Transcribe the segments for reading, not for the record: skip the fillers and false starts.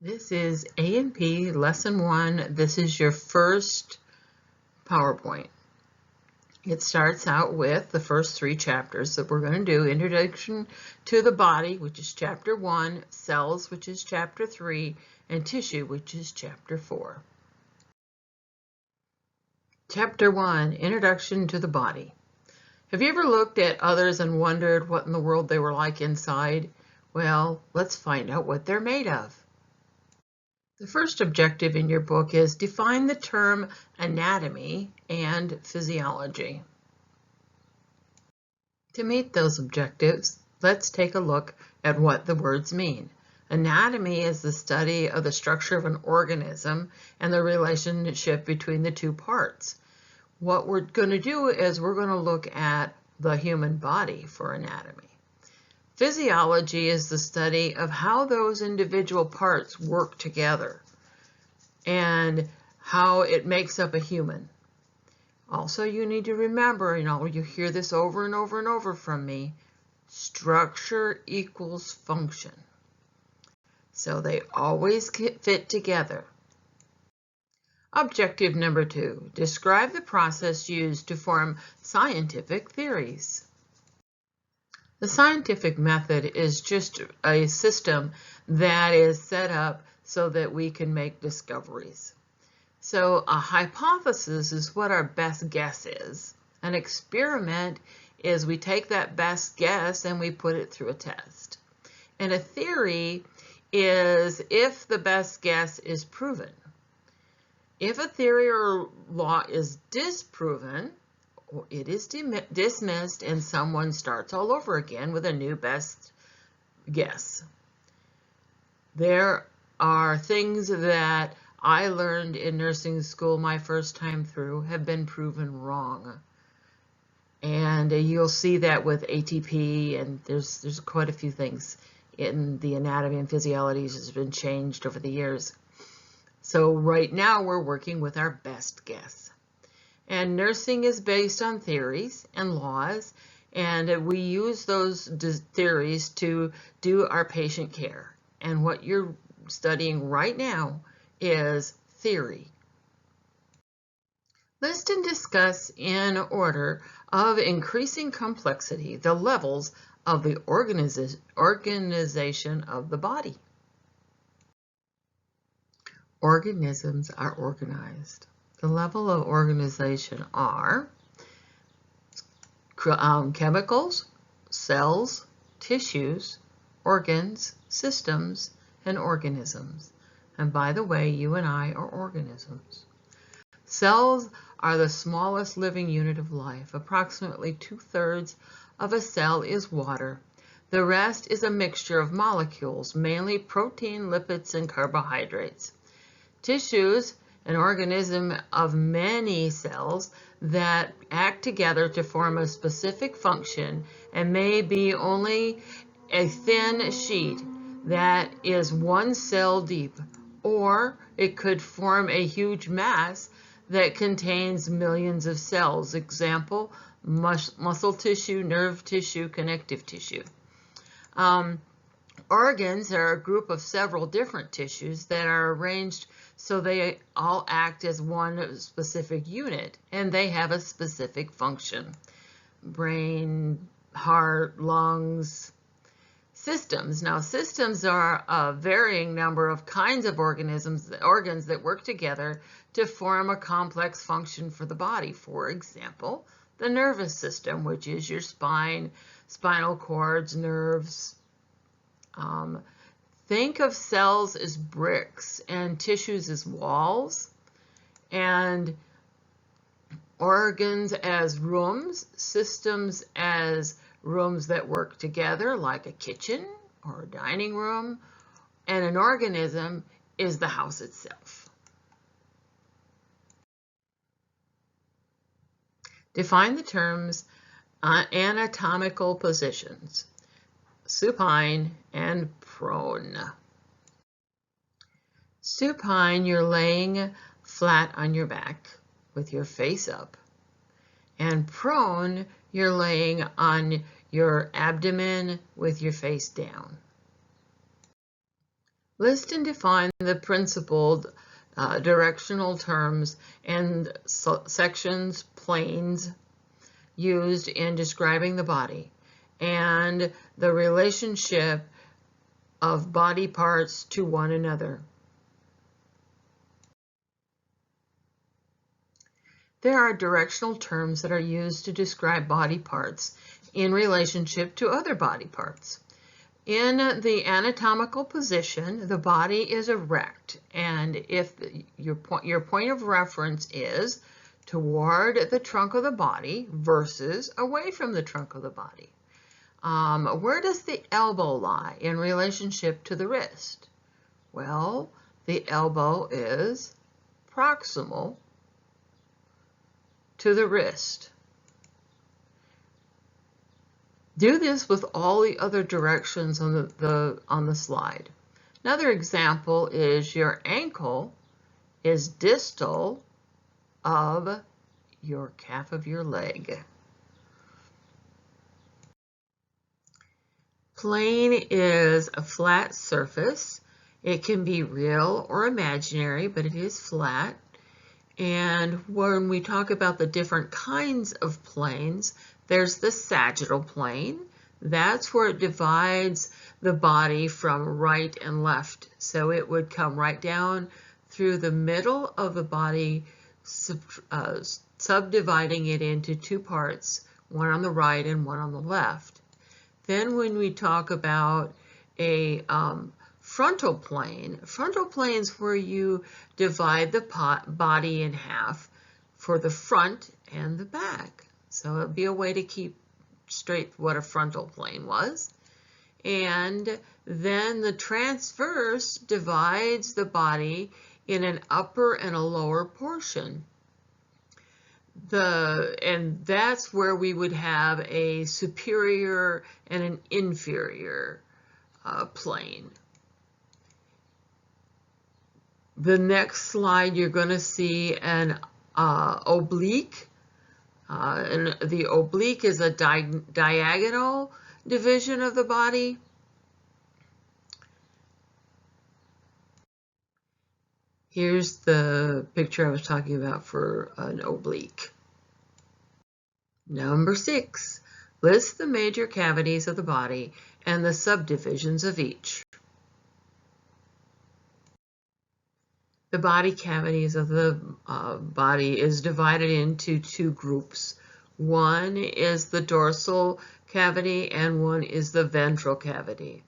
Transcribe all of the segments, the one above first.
This is A&P Lesson 1. This is your first PowerPoint. It starts out with the first 3 chapters that we're going to do. Introduction to the Body, which is Chapter 1, Cells, which is Chapter 3, and Tissue, which is Chapter 4. Chapter 1, Introduction to the Body. Have you ever looked at others and wondered what in the world they were like inside? Well, let's find out what they're made of. The first objective in your book is define the term anatomy and physiology. To meet those objectives, let's take a look at what the words mean. Anatomy is the study of the structure of an organism and the relationship between the 2 parts. What we're going to do is we're going to look at the human body for anatomy. Physiology is the study of how those individual parts work together and how it makes up a human. Also, you need to remember, you hear this over and over and over from me, structure equals function. So they always fit together. Objective number 2, describe the process used to form scientific theories. The scientific method is just a system that is set up so that we can make discoveries. So a hypothesis is what our best guess is. An experiment is we take that best guess and we put it through a test. And a theory is if the best guess is proven. If a theory or law is disproven, it is dismissed and someone starts all over again with a new best guess. There are things that I learned in nursing school my first time through have been proven wrong. And you'll see that with ATP, and there's quite a few things in the anatomy and physiology that has been changed over the years. So right now we're working with our best guess. And nursing is based on theories and laws, and we use those theories to do our patient care. And what you're studying right now is theory. List and discuss in order of increasing complexity the levels of the organization of the body. Organisms are organized. The level of organization are chemicals, cells, tissues, organs, systems, and organisms. And by the way, you and I are organisms. Cells are the smallest living unit of life. Approximately 2/3 of a cell is water. The rest is a mixture of molecules, mainly protein, lipids, and carbohydrates. Tissues, an organism of many cells that act together to form a specific function and may be only a thin sheet that is 1 cell deep, or it could form a huge mass that contains millions of cells. Example, muscle tissue, nerve tissue, connective tissue. Organs are a group of several different tissues that are arranged so they all act as one specific unit, and they have a specific function. Brain, heart, lungs. Systems. Now, systems are a varying number of kinds of organs that work together to form a complex function for the body. For example, the nervous system, which is your spine, spinal cords, nerves. Think of cells as bricks and tissues as walls, and organs as rooms, systems as rooms that work together, like a kitchen or a dining room, and an organism is the house itself. Define the terms anatomical positions, supine and prone. Supine, you're laying flat on your back with your face up, and prone, you're laying on your abdomen with your face down. List and define the principled directional terms and sections, planes used in describing the body and the relationship of body parts to one another. There are directional terms that are used to describe body parts in relationship to other body parts. In the anatomical position, the body is erect, and if your point of reference is toward the trunk of the body versus away from the trunk of the body. Where does the elbow lie in relationship to the wrist? Well, the elbow is proximal to the wrist. Do this with all the other directions on the slide. Another example is your ankle is distal of your calf of your leg. Plane is a flat surface. It can be real or imaginary, but it is flat. And when we talk about the different kinds of planes, there's the sagittal plane. That's where it divides the body from right and left. So it would come right down through the middle of the body, subdividing it into two parts, one on the right and one on the left. Then when we talk about a frontal plane is where you divide the body in half for the front and the back. So it'd be a way to keep straight what a frontal plane was. And then the transverse divides the body in an upper and a lower portion. And that's where we would have a superior and an inferior plane. The next slide, you're going to see an oblique. And the oblique is a diagonal division of the body. Here's the picture I was talking about for an oblique. Number 6, list the major cavities of the body and the subdivisions of each. The body cavities of the body is divided into two groups. One is the dorsal cavity and one is the ventral cavity.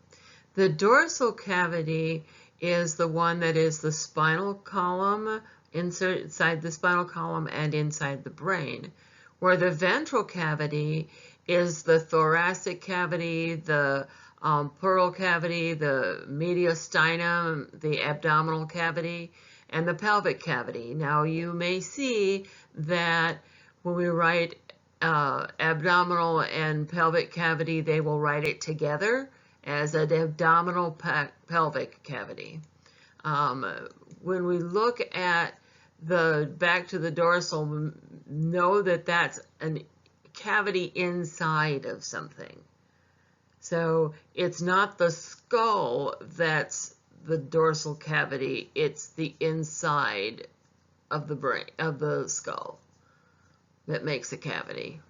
The dorsal cavity is the one that is the spinal column, inside the spinal column and inside the brain, where the ventral cavity is the thoracic cavity, the pleural cavity, the mediastinum, the abdominal cavity, and the pelvic cavity. Now you may see that when we write abdominal and pelvic cavity, they will write it together as an abdominal pelvic cavity. When we look at the back to the dorsal, know that that's a cavity inside of something. So it's not the skull that's the dorsal cavity, it's the inside of the brain, of the skull, that makes a cavity.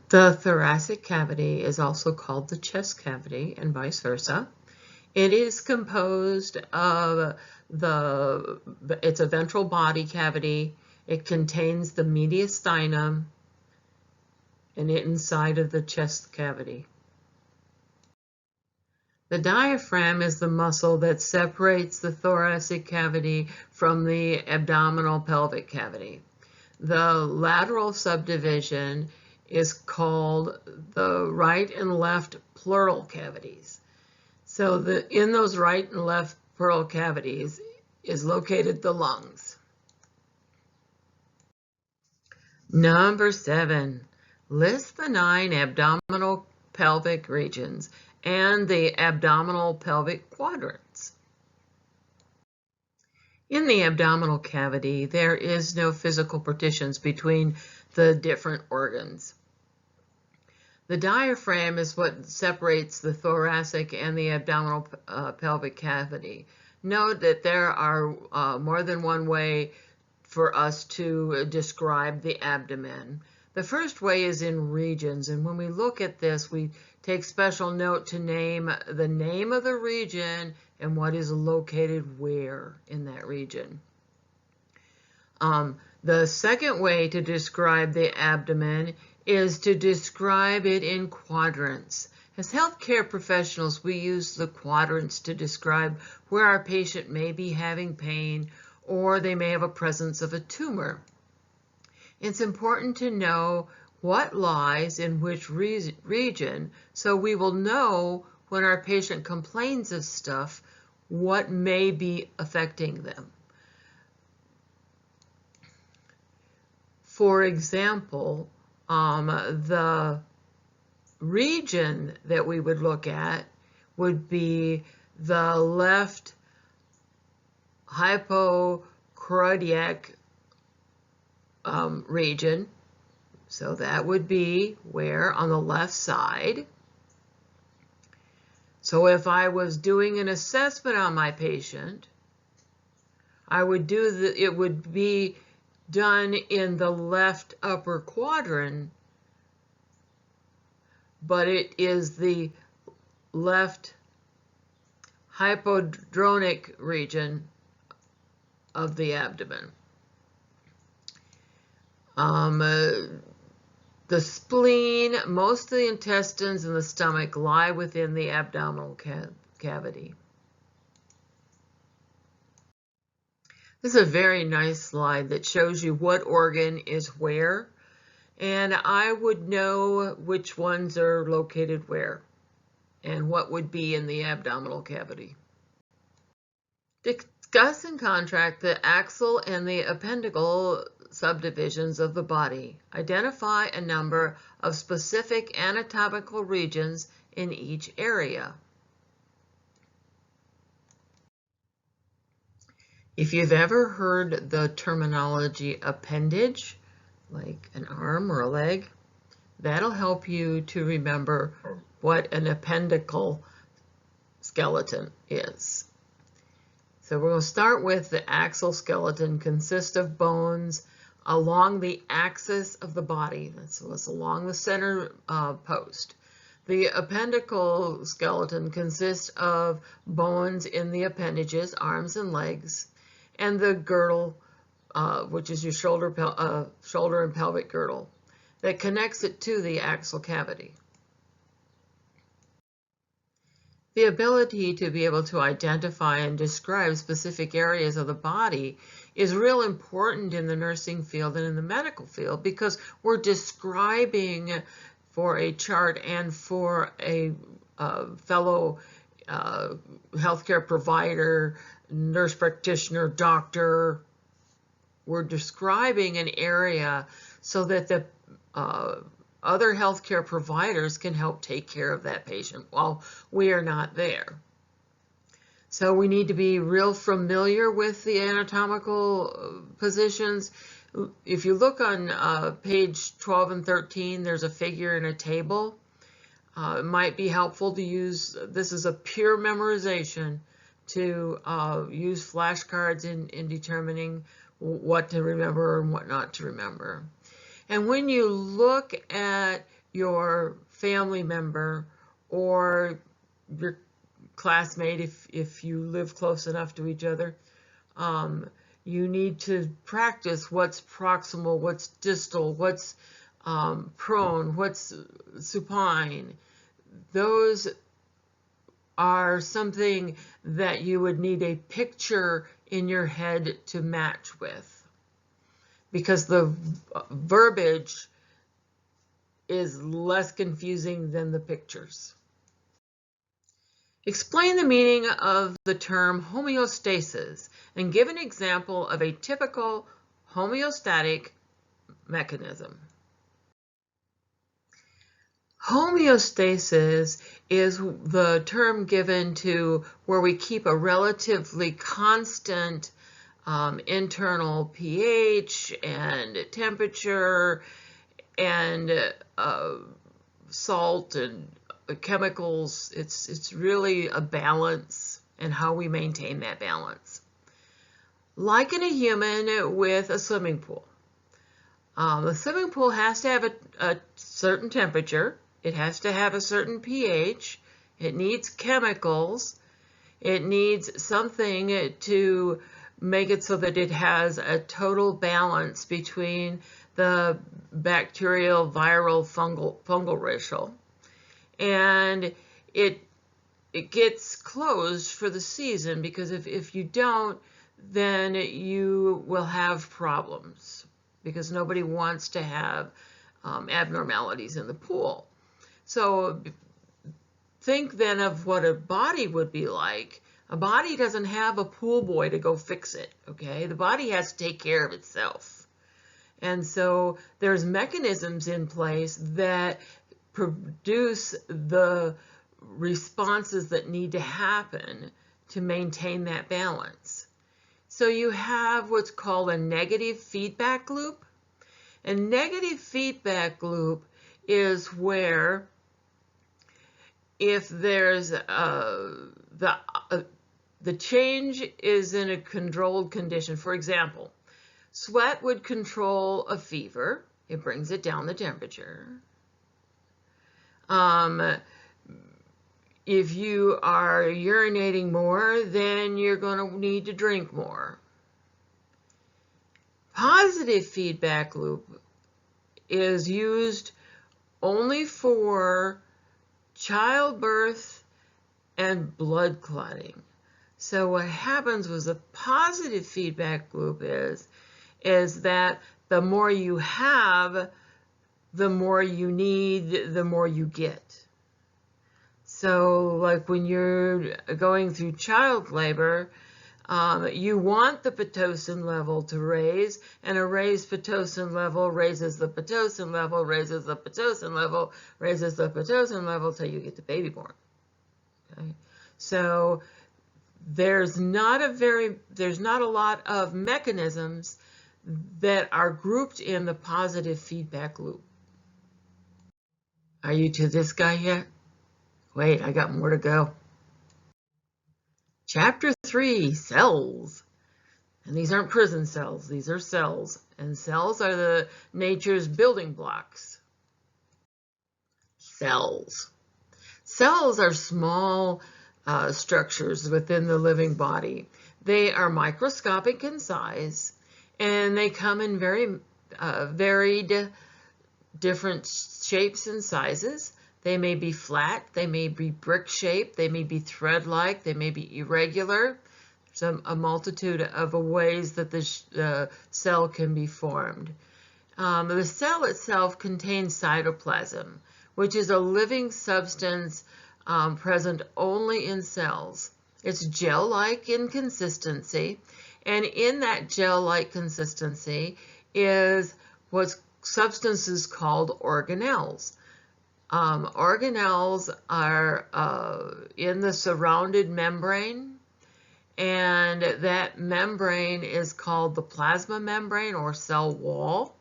The thoracic cavity is also called the chest cavity and vice versa. It is composed of it's a ventral body cavity. It contains the mediastinum and inside of the chest cavity. The diaphragm is the muscle that separates the thoracic cavity from the abdominal pelvic cavity. The lateral subdivision is called the right and left pleural cavities. So in those right and left pleural cavities is located the lungs. Number 7, list the 9 abdominal pelvic regions and the abdominal pelvic quadrants. In the abdominal cavity, there is no physical partitions between the different organs. The diaphragm is what separates the thoracic and the abdominal pelvic cavity. Note that there are more than one way for us to describe the abdomen. The first way is in regions, and when we look at this, we take special note to name the name of the region and what is located where in that region. The second way to describe the abdomen is to describe it in quadrants. As healthcare professionals, we use the quadrants to describe where our patient may be having pain or they may have a presence of a tumor. It's important to know what lies in which region, so we will know when our patient complains of stuff, what may be affecting them. For example, the region that we would look at would be the left hypochondriac region. So that would be where on the left side. So if I was doing an assessment on my patient, I would do it would be done in the left upper quadrant, but it is the left hypochondriac region of the abdomen. The spleen, most of the intestines, and the stomach lie within the abdominal cavity. This is a very nice slide that shows you what organ is where, and I would know which ones are located where and what would be in the abdominal cavity. Discuss and contract the axial and the appendical subdivisions of the body. Identify a number of specific anatomical regions in each area. If you've ever heard the terminology appendage, like an arm or a leg, that'll help you to remember what an appendical skeleton is. So we're going to start with the axial skeleton. Consists of bones along the axis of the body. That's what's along the center post. The appendical skeleton consists of bones in the appendages, arms and legs, and the girdle, which is your shoulder and pelvic girdle, that connects it to the axial cavity. The ability to be able to identify and describe specific areas of the body is real important in the nursing field and in the medical field, because we're describing for a chart and for a fellow healthcare provider, nurse practitioner, doctor. We're describing an area so that the other healthcare providers can help take care of that patient while we are not there. So we need to be real familiar with the anatomical positions. If you look on page 12 and 13, there's a figure in a table. It might be helpful to use, this is a pure memorization, to use flashcards in determining what to remember and what not to remember. And when you look at your family member or your classmate, if you live close enough to each other, you need to practice what's proximal, what's distal, what's prone, what's supine. Those are something that you would need a picture in your head to match with, because the verbiage is less confusing than the pictures. Explain the meaning of the term homeostasis and give an example of a typical homeostatic mechanism. Homeostasis is the term given to where we keep a relatively constant internal pH and temperature and salt and chemicals. It's really a balance and how we maintain that balance. Like in a human with a swimming pool. The swimming pool has to have a certain temperature. It has to have a certain pH. It needs chemicals. It needs something to make it so that it has a total balance between the bacterial, viral, fungal ratio. And it gets closed for the season, because if you don't, then you will have problems, because nobody wants to have abnormalities in the pool. So think then of what a body would be like. A body doesn't have a pool boy to go fix it, okay? The body has to take care of itself. And so there's mechanisms in place that produce the responses that need to happen to maintain that balance. So you have what's called a negative feedback loop. A negative feedback loop is where if there's the change is in a controlled condition. For example, sweat would control a fever. It brings it down the temperature. If you are urinating more, then you're going to need to drink more. Positive feedback loop is used only for childbirth and blood clotting. So what happens with a positive feedback loop is that the more you have, the more you need, the more you get. So like when you're going through child labor, you want the Pitocin level to raise, and a raised Pitocin level raises the Pitocin level, raises the Pitocin level, raises the Pitocin level until you get the baby born. Okay? So there's not a lot of mechanisms that are grouped in the positive feedback loop. Are you to this guy yet? Wait, I got more to go. Chapter 3, cells. And these aren't prison cells, these are cells. And cells are the nature's building blocks. Cells. Cells are small structures within the living body. They are microscopic in size, and they come in very varied different shapes and sizes. They may be flat, they may be brick-shaped, they may be thread-like, they may be irregular. There's a multitude of ways that the cell can be formed. The cell itself contains cytoplasm, which is a living substance present only in cells. It's gel-like in consistency, and in that gel-like consistency is what substances called organelles. Organelles are in the surrounded membrane, and that membrane is called the plasma membrane or cell wall.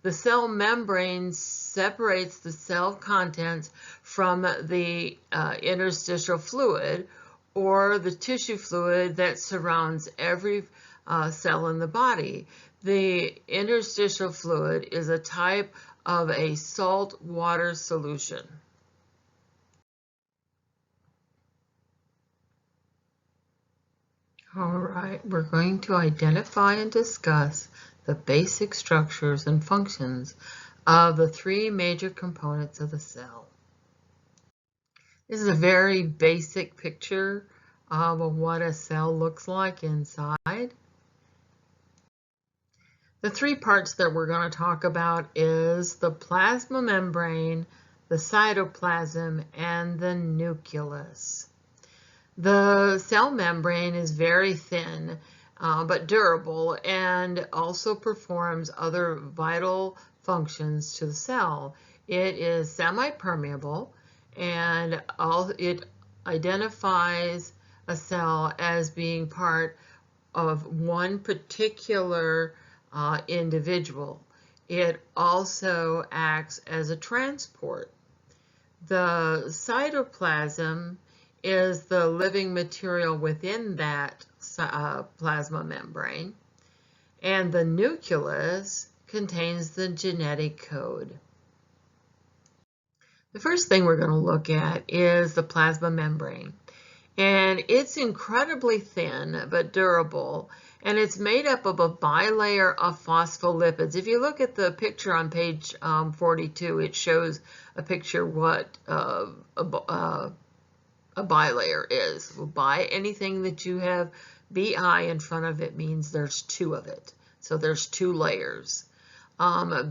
The cell membrane separates the cell contents from the interstitial fluid, or the tissue fluid that surrounds every cell in the body. The interstitial fluid is a type of a salt water solution. All right, we're going to identify and discuss the basic structures and functions of the three major components of the cell. This is a very basic picture of what a cell looks like inside. The three parts that we're going to talk about is the plasma membrane, the cytoplasm, and the nucleus. The cell membrane is very thin but durable, and also performs other vital functions to the cell. It is semi-permeable, and it identifies a cell as being part of one particular individual. It also acts as a transport. The cytoplasm is the living material within that plasma membrane, and the nucleus contains the genetic code. The first thing we're going to look at is the plasma membrane. And it's incredibly thin but durable, and it's made up of a bilayer of phospholipids. If you look at the picture on page 42, it shows a picture what a bilayer is. Bi, anything that you have BI in front of it means there's two of it. So there's two layers.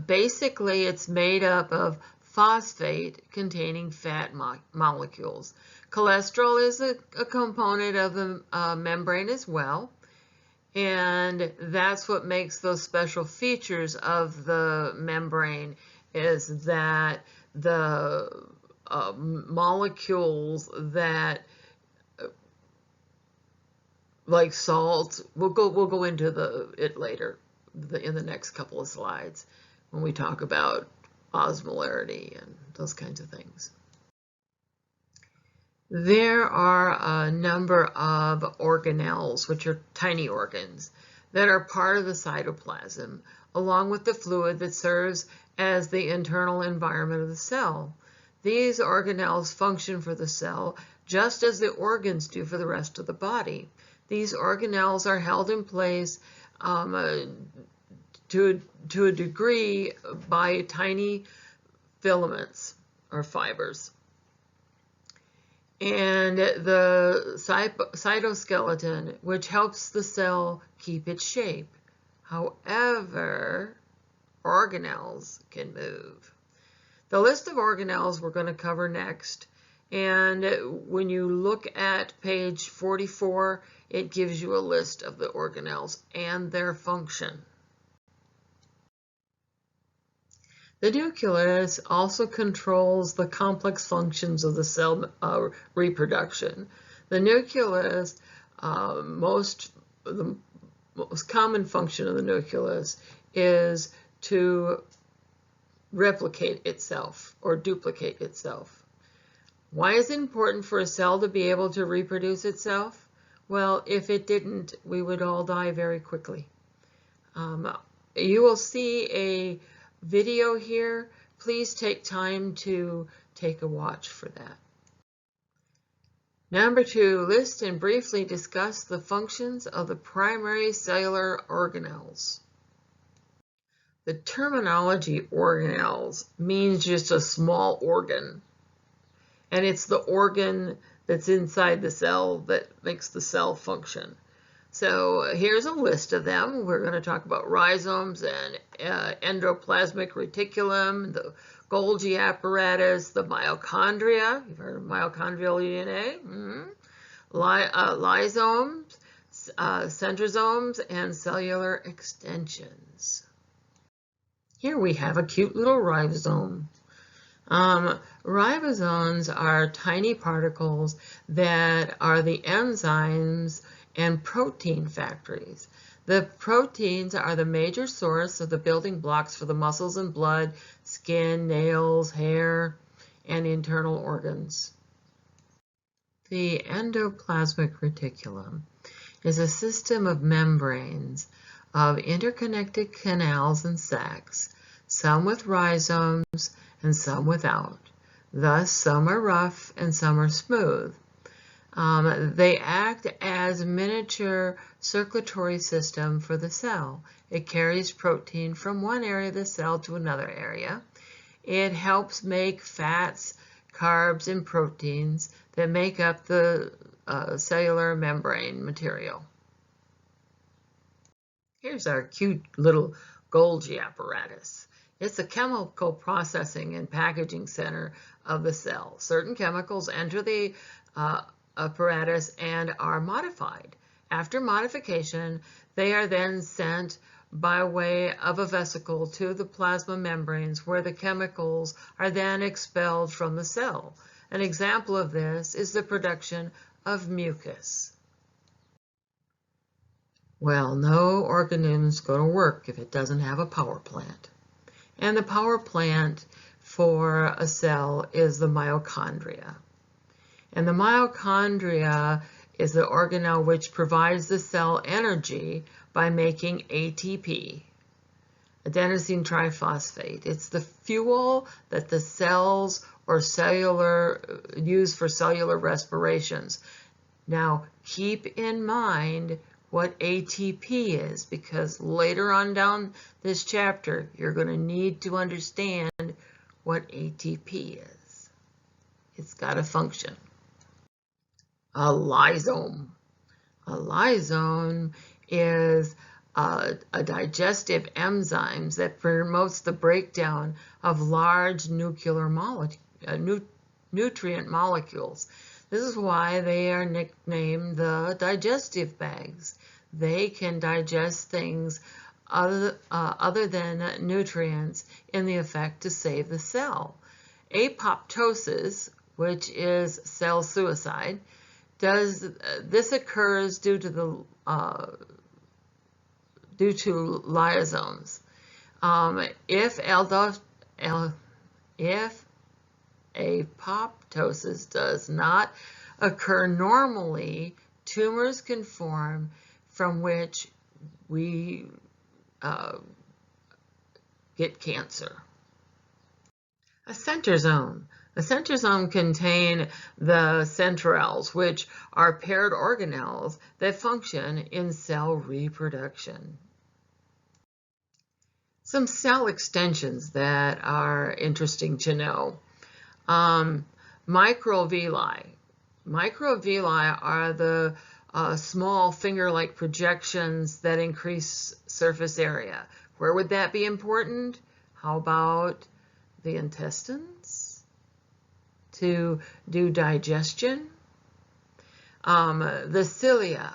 Basically, it's made up of phosphate containing fat molecules. Cholesterol is a component of the membrane as well, and that's what makes those special features of the membrane, is that the molecules that, like salt, we'll go into it later in the next couple of slides when we talk about osmolarity and those kinds of things. There are a number of organelles, which are tiny organs, that are part of the cytoplasm, along with the fluid that serves as the internal environment of the cell. These organelles function for the cell just as the organs do for the rest of the body. These organelles are held in place to a degree by tiny filaments or fibers. And the cytoskeleton, which helps the cell keep its shape. However, organelles can move. The list of organelles we're going to cover next, and when you look at page 44, it gives you a list of the organelles and their function. The nucleus also controls the complex functions of the cell reproduction. The nucleus, the most common function of the nucleus is to replicate itself or duplicate itself. Why is it important for a cell to be able to reproduce itself? Well, if it didn't, we would all die very quickly. You will see a video here. Please take time to take a watch for that. Number 2, list and briefly discuss the functions of the primary cellular organelles. The terminology organelles means just a small organ, and it's the organ that's inside the cell that makes the cell function. So here's a list of them. We're going to talk about ribosomes and endoplasmic reticulum, the Golgi apparatus, the mitochondria. You've heard of mitochondrial DNA. Lysomes, centrosomes, and cellular extensions. Here we have a cute little ribosome. Ribosomes are tiny particles that are the enzymes and protein factories. The proteins are the major source of the building blocks for the muscles and blood, skin, nails, hair, and internal organs. The endoplasmic reticulum is a system of membranes of interconnected canals and sacs, some with rhizomes and some without. Thus, some are rough and some are smooth. They act as a miniature circulatory system for the cell. It carries protein from one area of the cell to another area. It helps make fats, carbs, and proteins that make up the cellular membrane material. Here's our cute little Golgi apparatus. It's a chemical processing and packaging center of the cell. Certain chemicals enter the apparatus and are modified. After modification, they are then sent by way of a vesicle to the plasma membranes, where the chemicals are then expelled from the cell. An example of this is the production of mucus. Well, no organism is going to work if it doesn't have a power plant. And the power plant for a cell is the mitochondria. And the mitochondria is the organelle which provides the cell energy by making ATP, adenosine triphosphate. It's the fuel that the cells or use for cellular respirations. Now, keep in mind what ATP is, because later on down this chapter, you're going to need to understand what ATP is. It's got a function. A lysome. A lysome is a digestive enzyme that promotes the breakdown of large nutrient molecules. This is why they are nicknamed the digestive bags. They can digest things other than nutrients in the effect to save the cell. Apoptosis, which is cell suicide, this occurs due to lysosomes. If apoptosis does not occur normally, tumors can form from which we get cancer. A centrosome. A centrosome contains the centrioles, which are paired organelles that function in cell reproduction. Some cell extensions that are interesting to know. Microvilli. Microvilli are the small finger-like projections that increase surface area. Where would that be important? How about the intestines to do digestion? The cilia.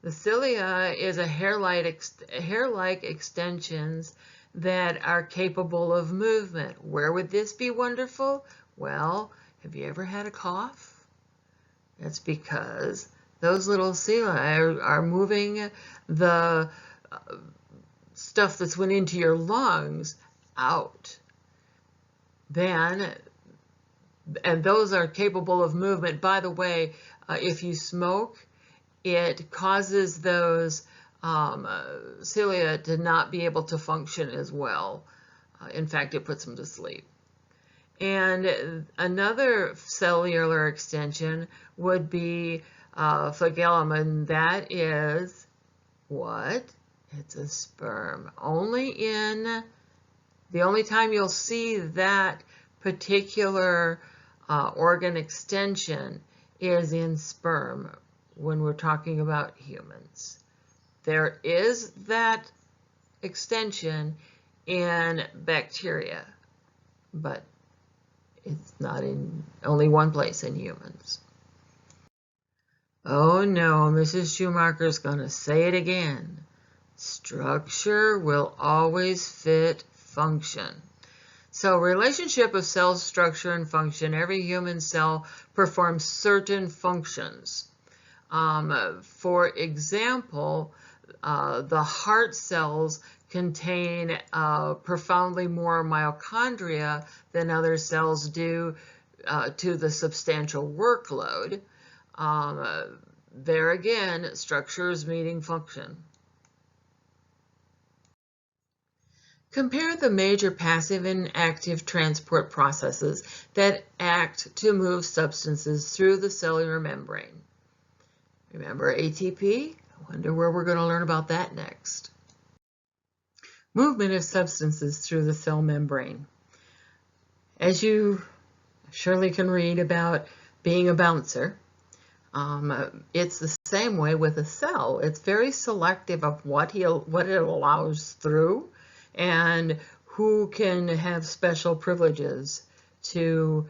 The cilia is a hair-like extensions that are capable of movement. Where would this be wonderful? Well, have you ever had a cough? That's because those little cilia are moving the stuff that's went into your lungs out. And those are capable of movement. By the way, if you smoke, it causes those cilia to not be able to function as well. In fact, it puts them to sleep. And another cellular extension would be flagellum, and that is what? It's a sperm. The only time you'll see that particular organ extension is in sperm when we're talking about humans. There is that extension in bacteria, but it's not in only one place in humans. Oh no, Mrs. Schumacher's going to say it again. Structure will always fit function. So, relationship of cell structure and function. Every human cell performs certain functions. For example, the heart cells contain profoundly more mitochondria than other cells do to the substantial workload. There again, structure is meeting function. Compare the major passive and active transport processes that act to move substances through the cellular membrane. Remember ATP? I wonder where we're going to learn about that next. Movement of substances through the cell membrane. As you surely can read about being a bouncer, it's the same way with a cell. It's very selective of what it allows through and who can have special privileges to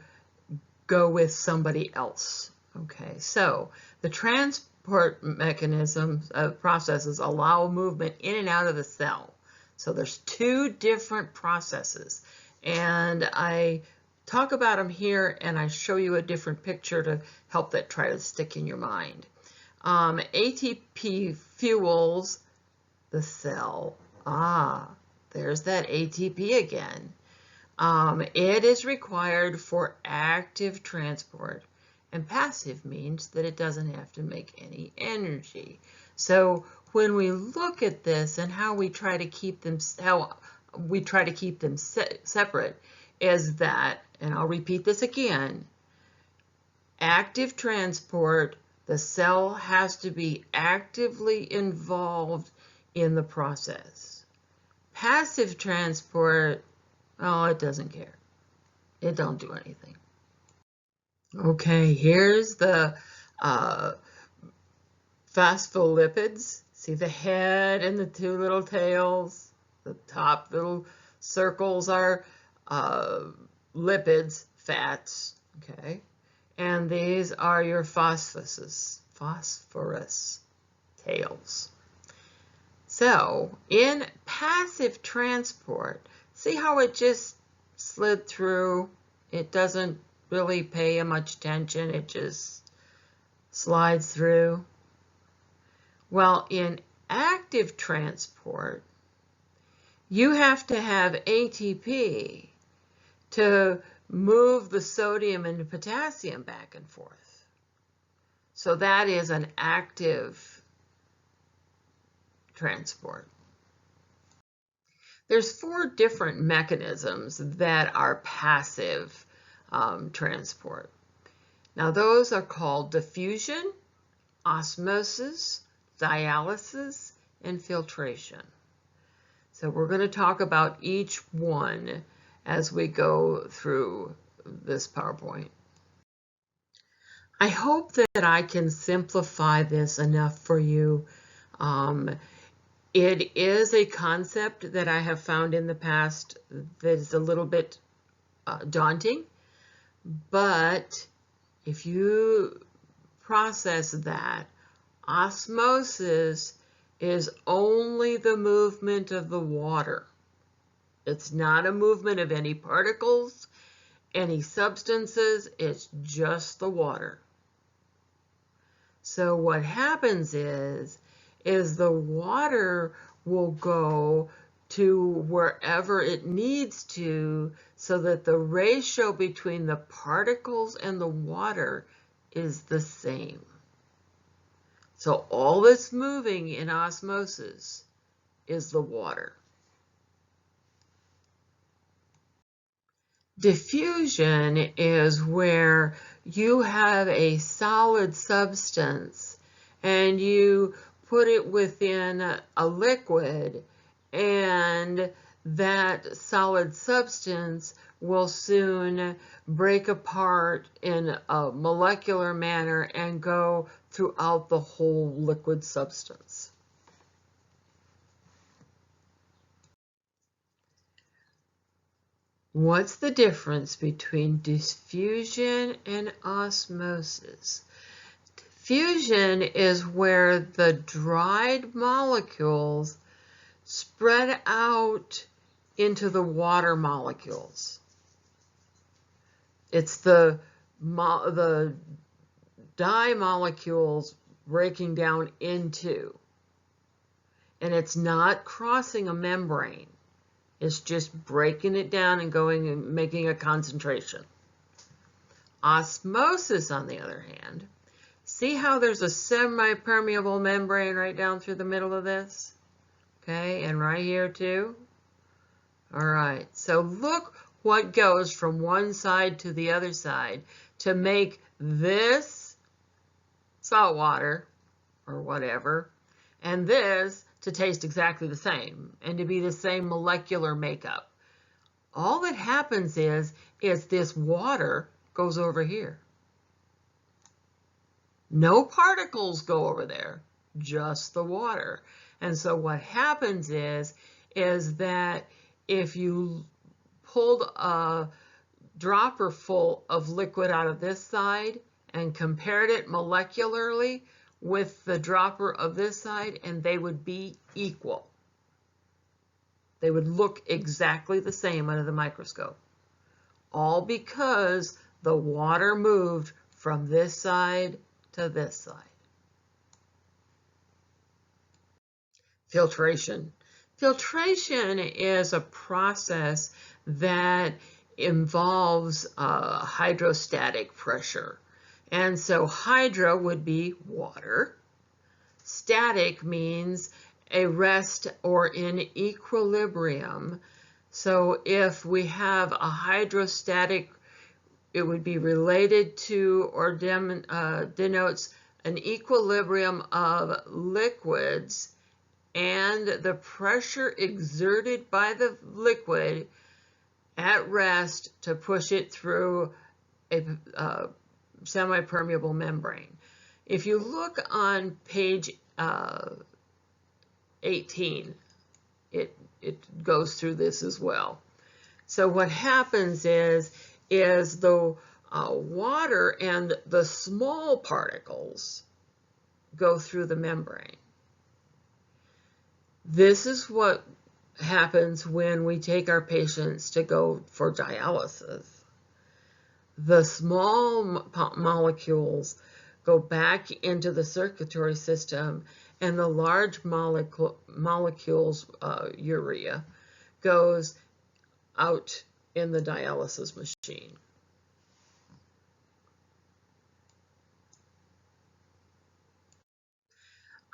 go with somebody else. Okay, so the transport mechanisms processes allow movement in and out of the cell. So there's two different processes, and I talk about them here and I show you a different picture to help that try to stick in your mind. ATP fuels the cell. There's that ATP again. It is required for active transport, and passive means that it doesn't have to make any energy. So when we look at this and how we try to keep them, separate, is that, and I'll repeat this again, active transport, the cell has to be actively involved in the process. Passive transport, oh, it doesn't care. It don't do anything. Okay, here's the phospholipids. See the head and the two little tails? The top little circles are lipids, fats, okay? And these are your phosphorus tails. So in passive transport, see how it just slid through? It doesn't really pay much attention. It just slides through. Well, in active transport, you have to have ATP to move the sodium and potassium back and forth. So that is an active transport. There's 4 different mechanisms that are passive transport. Now those are called diffusion, osmosis, dialysis, and filtration. So we're going to talk about each one as we go through this PowerPoint. I hope that I can simplify this enough for you. It is a concept that I have found in the past that is a little bit daunting, but if you process that, osmosis is only the movement of the water. It's not a movement of any particles, any substances, it's just the water. So what happens is the water will go to wherever it needs to so that the ratio between the particles and the water is the same. So all that's moving in osmosis is the water. Diffusion is where you have a solid substance and you put it within a liquid, and that solid substance will soon break apart in a molecular manner and go throughout the whole liquid substance. What's the difference between diffusion and osmosis? Diffusion is where the dried molecules spread out into the water molecules. It's the dye molecules breaking down into, and it's not crossing a membrane. It's just breaking it down and going and making a concentration. Osmosis, on the other hand, see how there's a semi-permeable membrane right down through the middle of this? Okay, and right here too. All right, so look what goes from one side to the other side to make this salt water or whatever, and this to taste exactly the same and to be the same molecular makeup. All that happens is this water goes over here. No particles go over there, just the water. And so what happens is that if you pulled a dropper full of liquid out of this side and compared it molecularly with the dropper of this side, and they would be equal. They would look exactly the same under the microscope. All because the water moved from this side to this side. Filtration. Filtration is a process that involves hydrostatic pressure. And so hydro would be water. Static means a rest or in equilibrium. So if we have a hydrostatic, it would be related to or denotes an equilibrium of liquids and the pressure exerted by the liquid at rest to push it through a semi-permeable membrane. If you look on page 18, it goes through this as well. So what happens is the water and the small particles go through the membrane. This is what happens when we take our patients to go for dialysis. The small molecules go back into the circulatory system, and the large molecules, urea, goes out in the dialysis machine.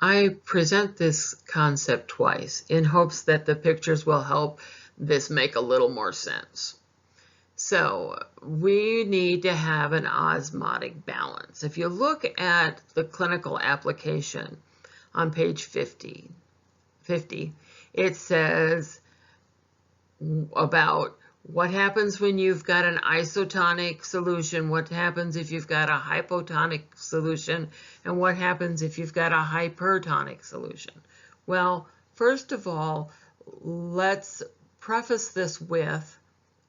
I present this concept twice in hopes that the pictures will help this make a little more sense. So we need to have an osmotic balance. If you look at the clinical application on page 50, it says about what happens when you've got an isotonic solution, what happens if you've got a hypotonic solution, and what happens if you've got a hypertonic solution. Well, first of all, let's preface this with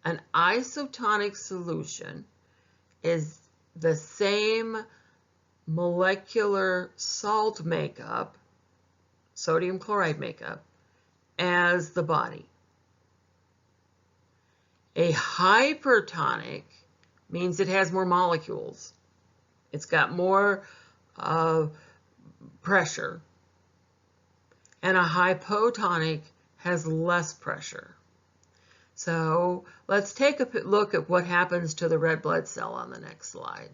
an isotonic solution is the same molecular salt makeup, sodium chloride makeup, as the body. A hypertonic means it has more molecules. It's got more pressure. And a hypotonic has less pressure. So let's take a look at what happens to the red blood cell on the next slide.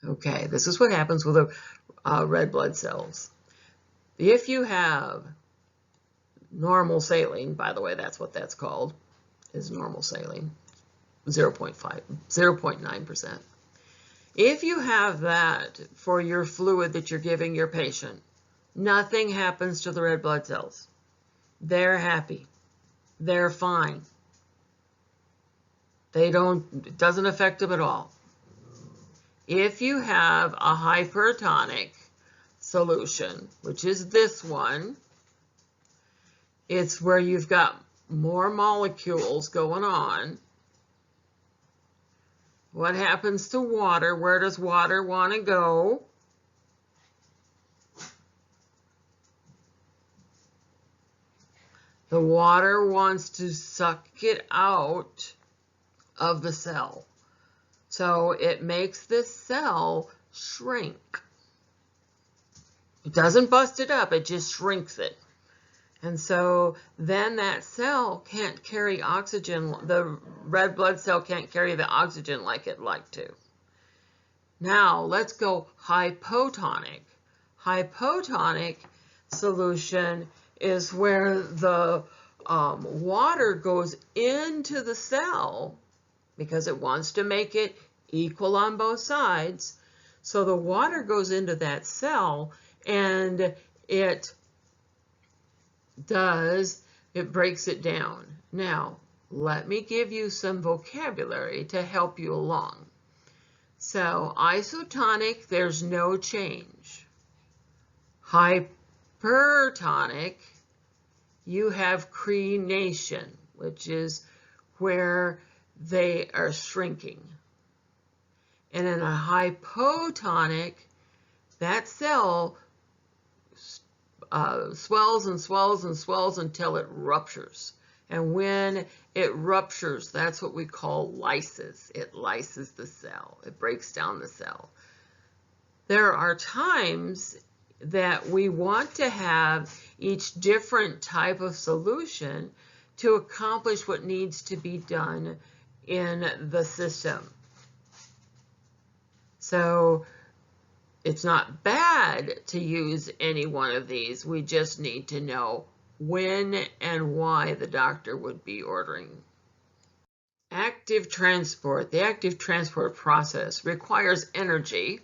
Okay, this is what happens with the red blood cells. If you have normal saline, by the way, that's what that's called, is normal saline, 0.9%. If you have that for your fluid that you're giving your patient, nothing happens to the red blood cells. They're happy. They're fine. It doesn't affect them at all. If you have a hypertonic solution, which is this one, it's where you've got more molecules going on. What happens to water? Where does water want to go? The water wants to suck it out of the cell. So it makes this cell shrink. It doesn't bust it up, it just shrinks it. And so then that cell can't carry oxygen, the red blood cell can't carry the oxygen like it'd like to. Now let's go hypotonic. Hypotonic solution is where the water goes into the cell because it wants to make it equal on both sides. So the water goes into that cell and it breaks it down. Now, let me give you some vocabulary to help you along. So, isotonic, there's no change. Hypertonic, you have crenation, which is where they are shrinking. And in a hypotonic, that cell swells and swells and swells until it ruptures. And when it ruptures, that's what we call lysis. It lyses the cell. It breaks down the cell. There are times that we want to have each different type of solution to accomplish what needs to be done in the system. So it's not bad to use any one of these. We just need to know when and why the doctor would be ordering. Active transport. The active transport process requires energy,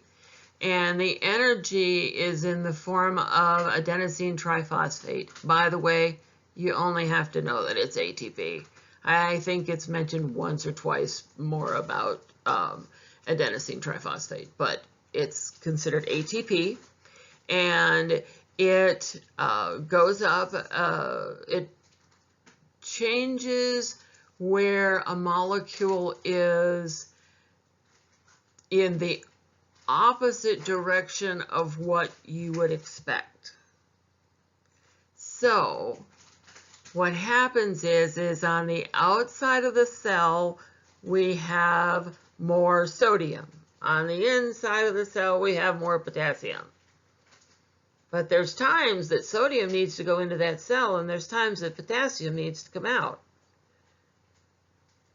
and the energy is in the form of adenosine triphosphate. By the way, you only have to know that it's ATP. I think it's mentioned once or twice more about adenosine triphosphate, but it's considered ATP, and it goes up, it changes where a molecule is in the opposite direction of what you would expect. So what happens is on the outside of the cell, we have more sodium. On the inside of the cell, we have more potassium. But there's times that sodium needs to go into that cell, and there's times that potassium needs to come out.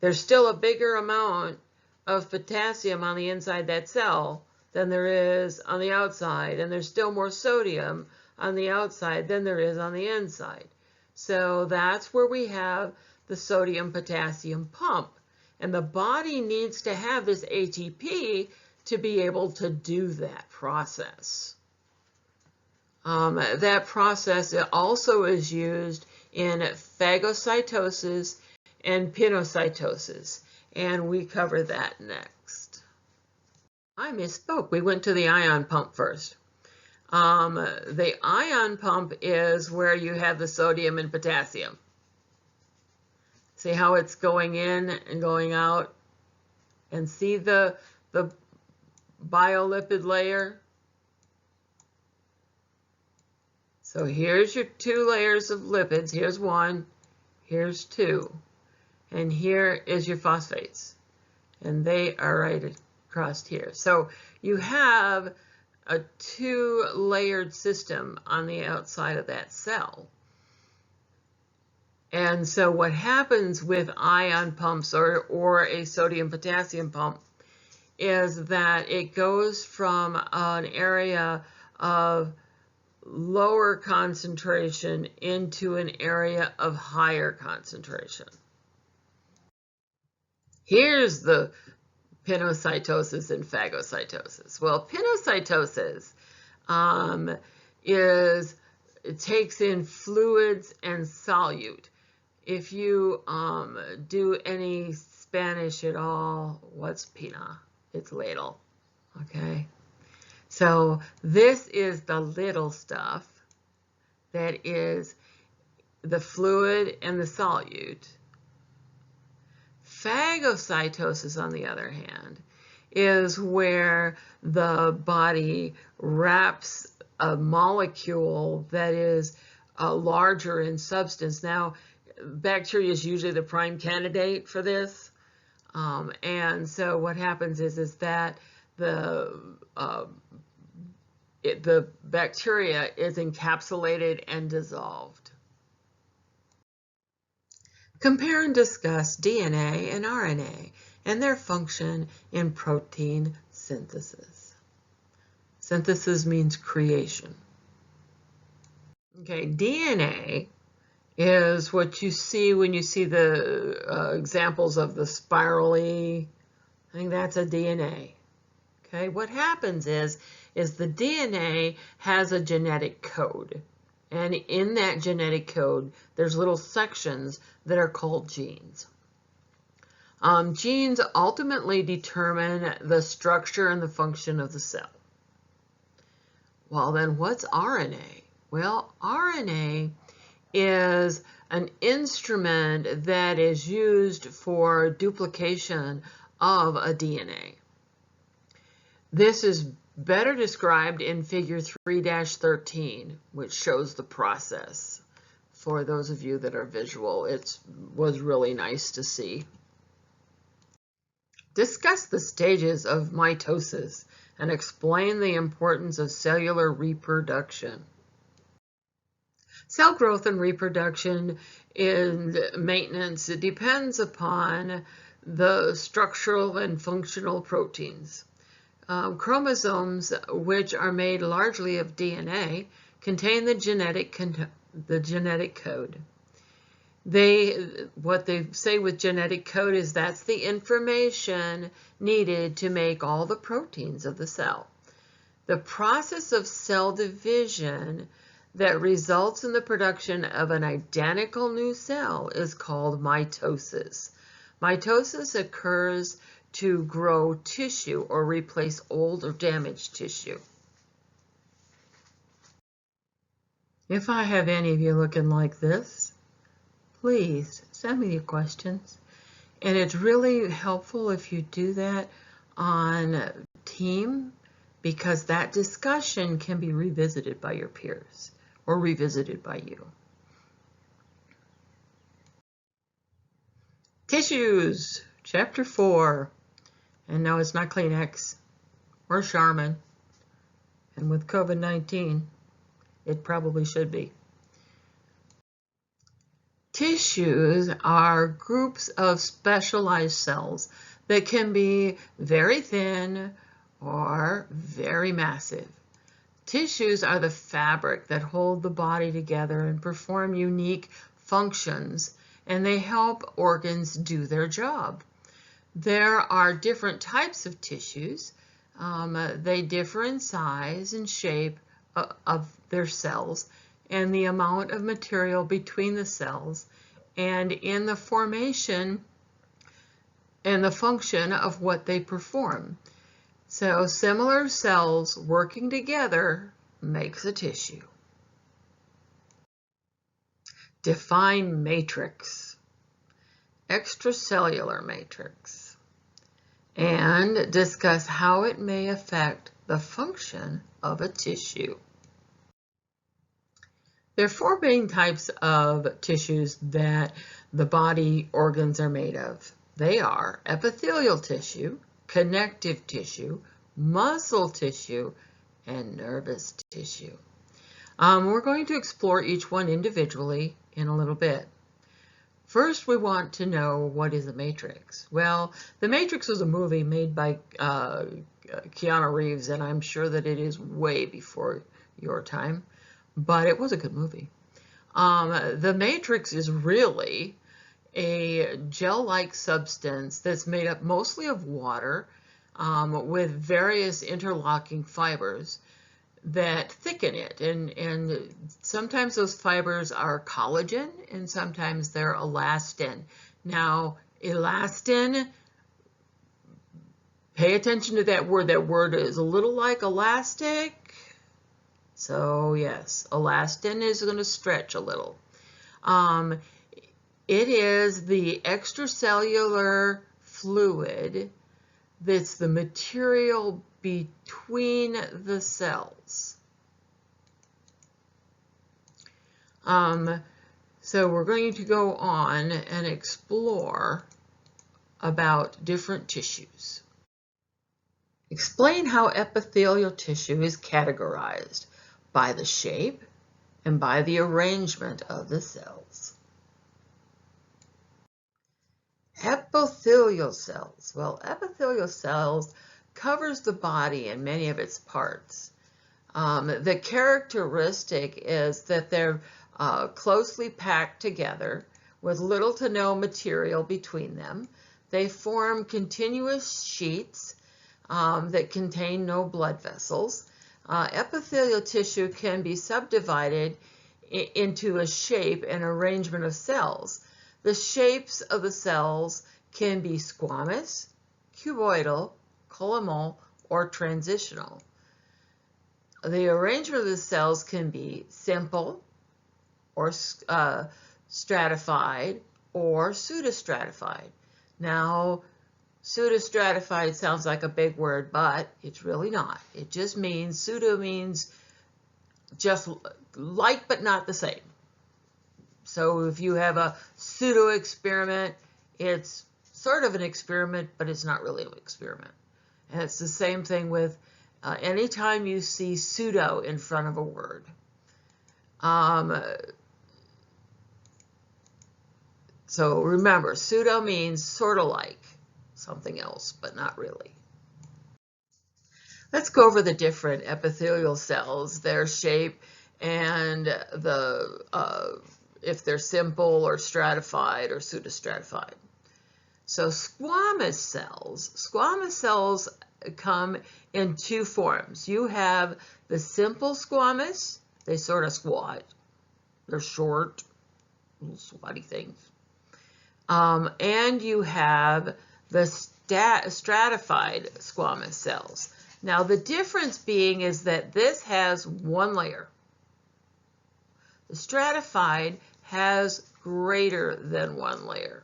There's still a bigger amount of potassium on the inside that cell than there is on the outside, and there's still more sodium on the outside than there is on the inside. So that's where we have the sodium-potassium pump. And the body needs to have this ATP to be able to do that process. That process also is used in phagocytosis and pinocytosis, and we cover that next. I misspoke. We went to the ion pump first. The ion pump is where you have the sodium and potassium. See how it's going in and going out? And see the biolipid layer? So here's your two layers of lipids. Here's one, here's two. And here is your phosphates. And they are right across here. So you have a two-layered system on the outside of that cell. And so what happens with ion pumps or a sodium-potassium pump is that it goes from an area of lower concentration into an area of higher concentration. Here's the pinocytosis and phagocytosis. Well, pinocytosis it takes in fluids and solute. If you do any Spanish at all, what's pina? It's ladle, okay? So this is the little stuff that is the fluid and the solute. Phagocytosis, on the other hand, is where the body wraps a molecule that is larger in substance. Now, bacteria is usually the prime candidate for this. And so what happens is that the bacteria is encapsulated and dissolved. Compare and discuss DNA and RNA and their function in protein synthesis. Synthesis means creation. Okay, DNA is what you see when you see the examples of the spirally. I think that's a DNA. Okay, what happens is the DNA has a genetic code. And in that genetic code, there's little sections that are called genes. Genes ultimately determine the structure and the function of the cell. Well, then what's RNA? Well, RNA is an instrument that is used for duplication of a DNA. This is better described in figure 3-13, which shows the process. For those of you that are visual, it was really nice to see. Discuss the stages of mitosis and explain the importance of cellular reproduction. Cell growth and reproduction and maintenance, it depends upon the structural and functional proteins. Chromosomes, which are made largely of DNA, contain the genetic code. What they say with genetic code is that's the information needed to make all the proteins of the cell. The process of cell division that results in the production of an identical new cell is called mitosis. Mitosis occurs to grow tissue or replace old or damaged tissue. If I have any of you looking like this, please send me your questions. And it's really helpful if you do that on team, because that discussion can be revisited by your peers or revisited by you. Tissues, Chapter 4. And no, it's not Kleenex or Charmin. And with COVID-19, it probably should be. Tissues are groups of specialized cells that can be very thin or very massive. Tissues are the fabric that hold the body together and perform unique functions, and they help organs do their job. There are different types of tissues. They differ in size and shape of their cells and the amount of material between the cells and in the formation and the function of what they perform. So similar cells working together makes a tissue. Define matrix, extracellular matrix, and discuss how it may affect the function of a tissue. There are four main types of tissues that the body organs are made of. They are epithelial tissue, connective tissue, muscle tissue, and nervous tissue. We're going to explore each one individually in a little bit. First, we want to know what is a matrix. Well, The Matrix was a movie made by Keanu Reeves, and I'm sure that it is way before your time, but it was a good movie. The matrix is really a gel-like substance that's made up mostly of water with various interlocking fibers that thicken it. And sometimes those fibers are collagen and sometimes they're elastin. Now, elastin, pay attention to that word. That word is a little like elastic. So yes, elastin is going to stretch a little. It is the extracellular fluid that's the material between the cells. So we're going to go on and explore about different tissues. Explain how epithelial tissue is categorized by the shape and by the arrangement of the cells. Epithelial cells. Well, epithelial cells covers the body and many of its parts. The characteristic is that they're closely packed together with little to no material between them. They form continuous sheets that contain no blood vessels. Epithelial tissue can be subdivided into a shape and arrangement of cells. The shapes of the cells can be squamous, cuboidal, columnar, or transitional. The arrangement of the cells can be simple or stratified or pseudostratified. Now, pseudostratified sounds like a big word, but it's really not. It just means, pseudo means just like but not the same. So if you have a pseudo experiment, it's sort of an experiment, but it's not really an experiment. And it's the same thing with anytime you see pseudo in front of a word, so remember, pseudo means sort of like something else, but not really. Let's go over the different epithelial cells, their shape, and if they're simple or stratified or pseudostratified. So squamous cells come in two forms. You have the simple squamous, they sort of squat. They're short, little squatty things. And you have the stratified squamous cells. Now the difference being is that this has one layer. The stratified has greater than one layer.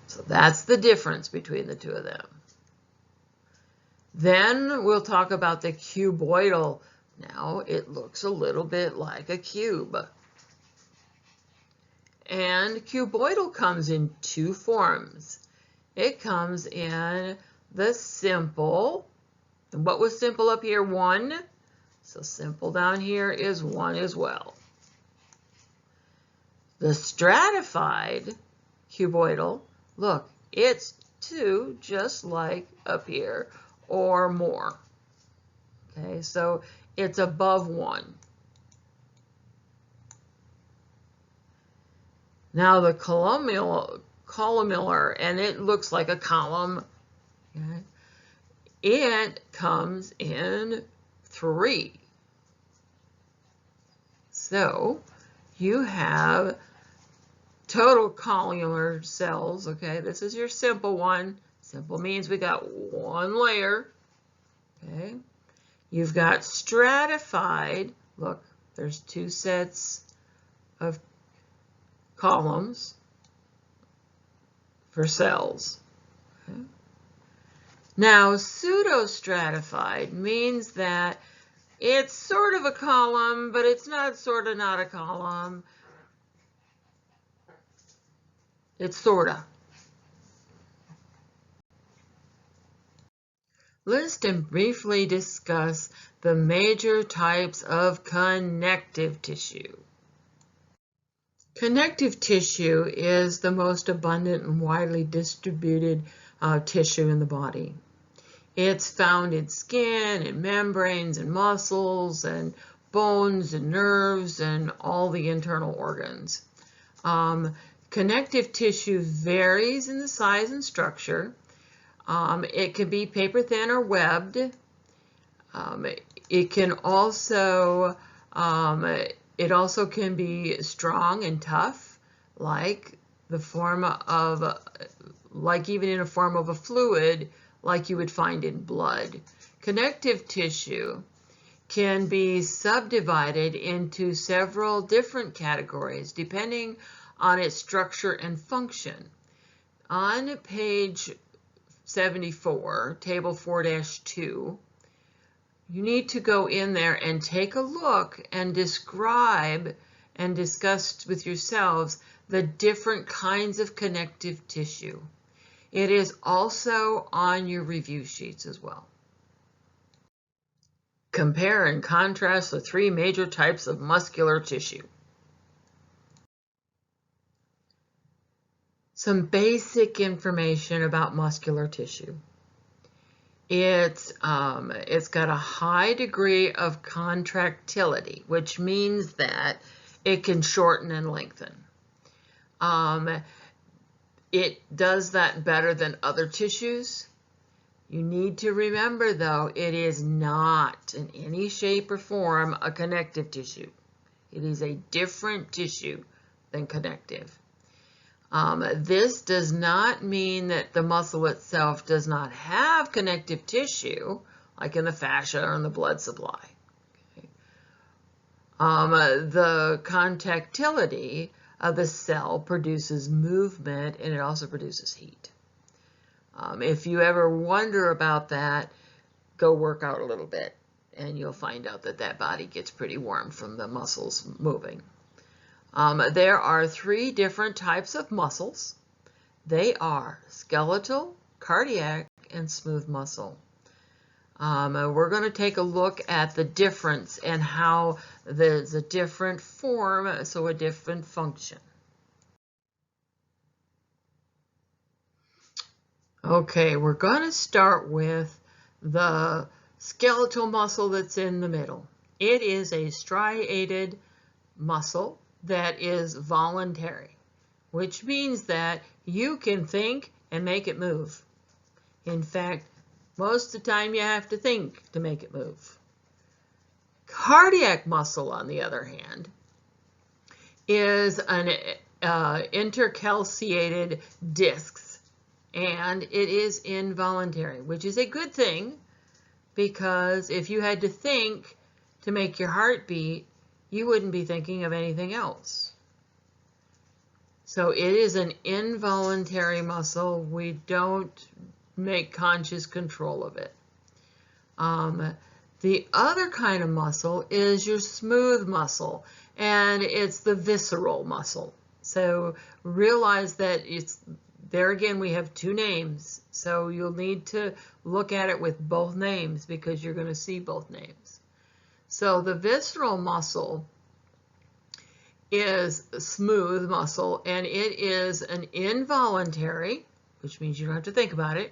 So that's the difference between the two of them. Then we'll talk about the cuboidal. Now it looks a little bit like a cube. And cuboidal comes in two forms. It comes in the simple. And what was simple up here? 1. So simple down here is 1 as well. The stratified cuboidal, look, it's 2 just like up here or more. Okay, so it's above 1. Now the columnar, and it looks like a column. Okay? It comes in 3. So you have total columnar cells. Okay, this is your simple one. Simple means we got one layer. Okay, you've got stratified. Look, there's 2 sets of columns for cells. Okay. Now, pseudostratified means that it's sort of a column, but it's not sort of not a column. It's sort of. List and briefly discuss the major types of connective tissue. Connective tissue is the most abundant and widely distributed tissue in the body. It's found in skin and membranes and muscles and bones and nerves and all the internal organs. Connective tissue varies in the size and structure. It can be paper thin or webbed. It can also It also can be strong and tough, like even in a form of a fluid, like you would find in blood. Connective tissue can be subdivided into several different categories depending on its structure and function. On page 74, table 4-2, you need to go in there and take a look and describe and discuss with yourselves the different kinds of connective tissue. It is also on your review sheets as well. Compare and contrast the 3 major types of muscular tissue. Some basic information about muscular tissue. It's got a high degree of contractility, which means that it can shorten and lengthen. It does that better than other tissues. You need to remember, though, it is not in any shape or form a connective tissue. It is a different tissue than connective. This does not mean that the muscle itself does not have connective tissue, like in the fascia or in the blood supply. Okay. The contractility of the cell produces movement, and it also produces heat. If you ever wonder about that, go work out a little bit, and you'll find out that that body gets pretty warm from the muscles moving. There are 3 different types of muscles. They are skeletal, cardiac, and smooth muscle. We're going to take a look at the difference and how there's a different form, so a different function. Okay, we're going to start with the skeletal muscle that's in the middle. It is a striated muscle that is voluntary, which means that you can think and make it move. In fact, most of the time you have to think to make it move. Cardiac muscle, on the other hand, is an intercalciated discs, and it is involuntary, which is a good thing, because if you had to think to make your heart beat, you wouldn't be thinking of anything else. So it is an involuntary muscle. We don't make conscious control of it. The other kind of muscle is your smooth muscle, and it's the visceral muscle. So realize that it's there again, we have two names, so you'll need to look at it with both names because you're going to see both names. So the visceral muscle is smooth muscle, and it is an involuntary, which means you don't have to think about it,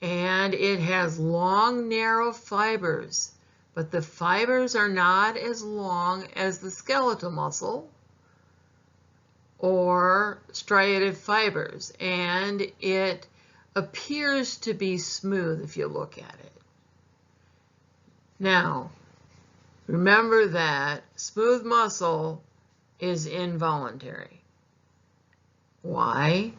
and it has long, narrow fibers, but the fibers are not as long as the skeletal muscle or striated fibers, and it appears to be smooth if you look at it. Now, remember that smooth muscle is involuntary. Why?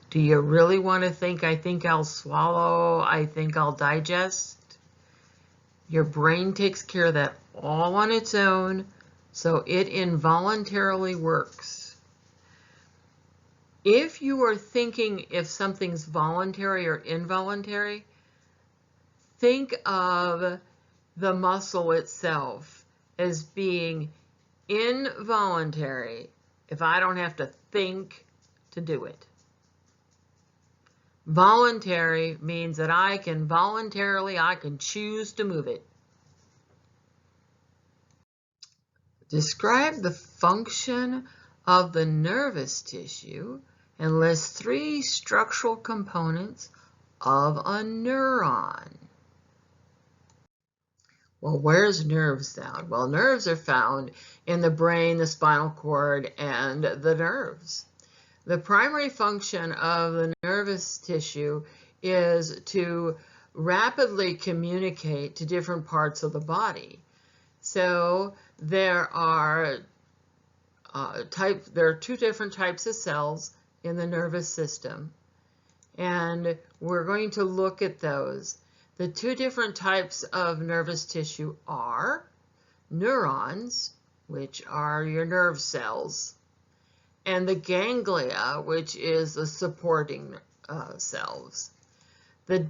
Do you really want to think, I think I'll swallow, I think I'll digest? Your brain takes care of that all on its own, so it involuntarily works. If you are thinking if something's voluntary or involuntary, think of the muscle itself as being involuntary if I don't have to think to do it. Voluntary means that I can choose to move it. Describe the function of the nervous tissue and list 3 structural components of a neuron. Well, where's nerves found? Well, nerves are found in the brain, the spinal cord, and the nerves. The primary function of the nervous tissue is to rapidly communicate to different parts of the body. So there are 2 different types of cells in the nervous system, and we're going to look at those. The 2 different types of nervous tissue are neurons, which are your nerve cells, and the ganglia, which is the supporting cells. The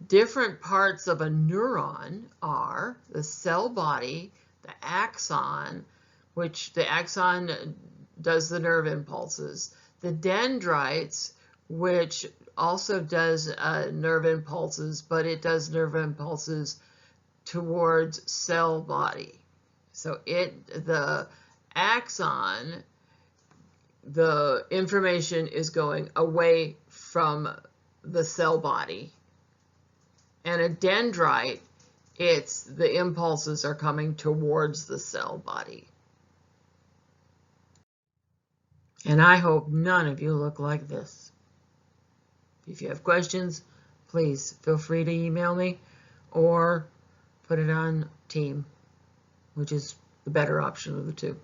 different parts of a neuron are the cell body, the axon, which the axon does the nerve impulses, the dendrites, which also does nerve impulses, but it does nerve impulses towards cell body. So the axon, the information is going away from the cell body. And a dendrite, the impulses are coming towards the cell body. And I hope none of you look like this. If you have questions, please feel free to email me or put it on Team, which is the better option of the 2.